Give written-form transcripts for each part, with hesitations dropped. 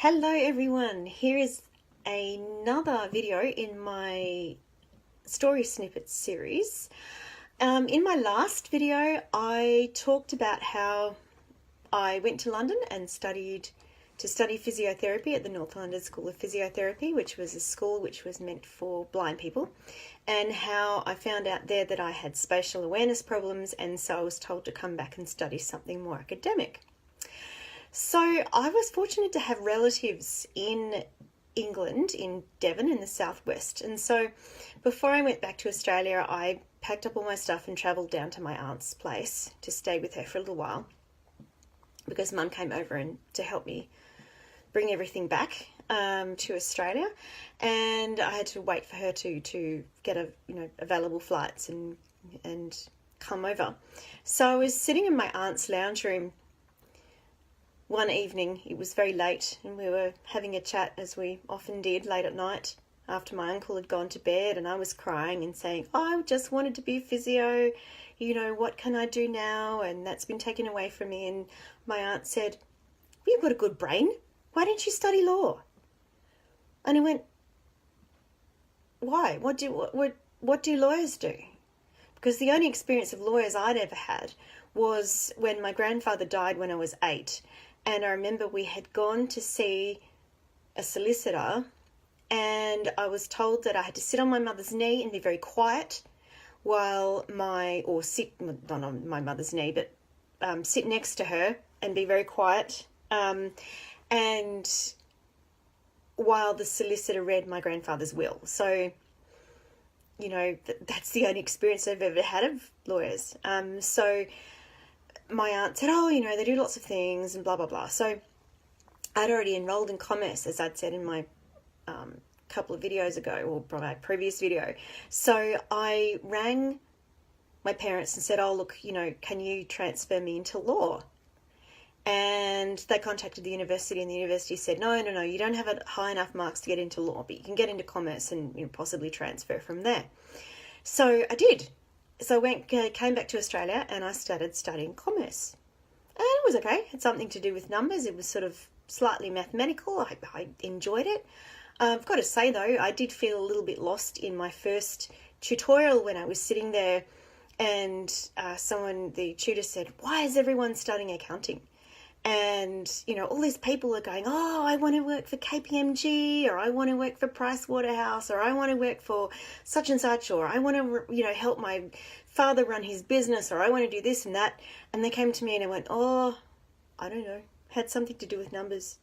Hello everyone, here is another video in my story snippets series. In my last video I talked about how I went to London and study physiotherapy at the North London School of Physiotherapy, which was a school which was meant for blind people, and how I found out there that I had spatial awareness problems, and so I was told to come back and study something more academic. So I was fortunate to have relatives in England, in Devon in the southwest, and so before I went back to Australia I packed up all my stuff and travelled down to my aunt's place to stay with her for a little while, because Mum came over and to help me bring everything back to Australia, and I had to wait for her to get available flights and come over. So I was sitting in my aunt's lounge room one evening. It was very late and we were having a chat, as we often did late at night after my uncle had gone to bed, and I was crying and saying, I just wanted to be a physio, what can I do now, and that's been taken away from me. And my aunt said, well, you've got a good brain, why don't you study law? And I went, why? What do lawyers do? Because the only experience of lawyers I'd ever had was when my grandfather died when I was 8. And I remember we had gone to see a solicitor, and I was told that I had to sit on my mother's knee and be very quiet sit, not on my mother's knee, but sit next to her and be very quiet. And while the solicitor read my grandfather's will. So, that's the only experience I've ever had of lawyers. So my aunt said, they do lots of things and blah, blah, blah. So I'd already enrolled in commerce, as I'd said in my couple of videos ago, or my previous video. So I rang my parents and said, look, can you transfer me into law? And they contacted the university, and the university said, no, you don't have high enough marks to get into law, but you can get into commerce and possibly transfer from there. So I did. So I came back to Australia and I started studying commerce. And it was okay. It had something to do with numbers. It was sort of slightly mathematical. I enjoyed it. I've got to say, though, I did feel a little bit lost in my first tutorial when I was sitting there, and the tutor said, why is everyone studying accounting? And, all these people are going, I want to work for KPMG, or I want to work for Price Waterhouse, or I want to work for such and such, or I want to, help my father run his business, or I want to do this and that. And they came to me and I went, I don't know, had something to do with numbers,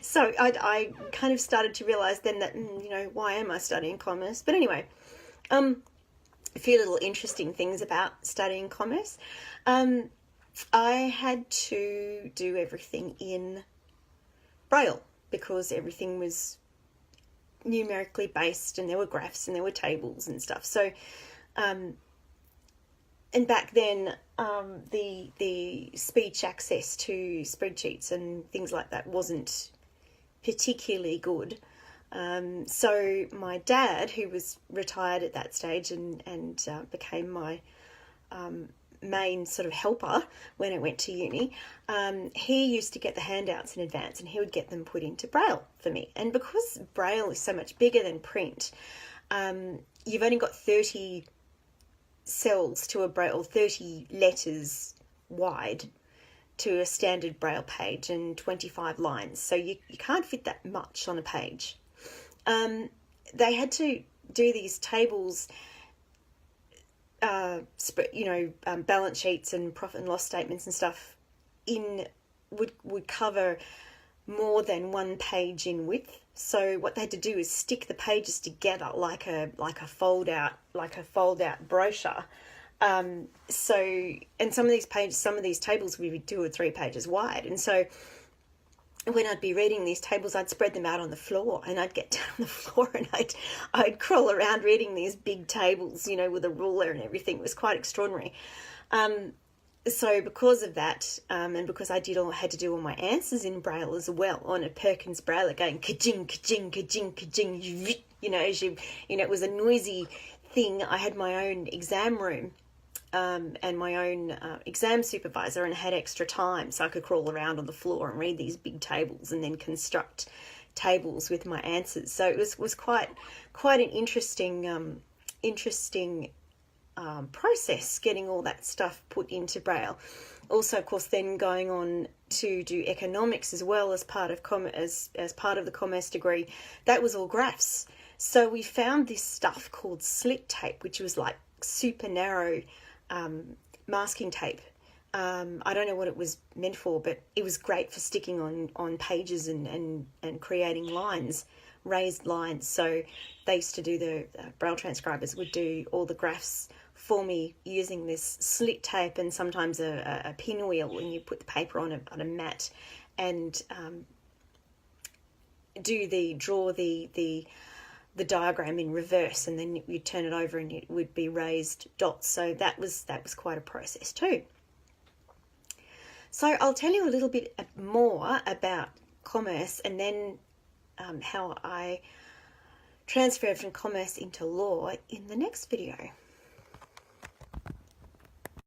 So I kind of started to realize then that, why am I studying commerce? But anyway, a few little interesting things about studying commerce. I had to do everything in Braille because everything was numerically based, and there were graphs and there were tables and stuff. So, and back then, the speech access to spreadsheets and things like that wasn't particularly good. So my dad, who was retired at that stage and became my main sort of helper when I went to uni, he used to get the handouts in advance and he would get them put into Braille for me. And because Braille is so much bigger than print, you've only got 30 cells to a Braille, 30 letters wide to a standard Braille page, and 25 lines. So you can't fit that much on a page. They had to do these tables, balance sheets and profit and loss statements and stuff would cover more than one page in width. So what they had to do is stick the pages together like a fold out brochure. And some of these tables would be 2 or 3 pages wide. And so when I'd be reading these tables, I'd spread them out on the floor, and I'd get down on the floor and I'd crawl around reading these big tables, with a ruler and everything. It was quite extraordinary. So because of that, and because I had to do all my answers in Braille as well, on a Perkins Braille, going ka-ching, ka-ching, ka-ching, ka-ching, it was a noisy thing. I had my own exam room and my own exam supervisor, and had extra time, so I could crawl around on the floor and read these big tables and then construct tables with my answers. So it was quite an interesting process, getting all that stuff put into Braille. Also, of course, then going on to do economics as well as part of as part of the commerce degree. That was all graphs. So we found this stuff called slit tape, which was like super narrow masking tape. I don't know what it was meant for, but it was great for sticking on pages and creating lines, raised lines. So they used to do, the Braille transcribers would do all the graphs for me using this slit tape and sometimes a pinwheel, and you put the paper on a mat and draw the diagram in reverse, and then you turn it over and it would be raised dots. So that was quite a process too. So I'll tell you a little bit more about commerce, and then how I transferred from commerce into law in the next video.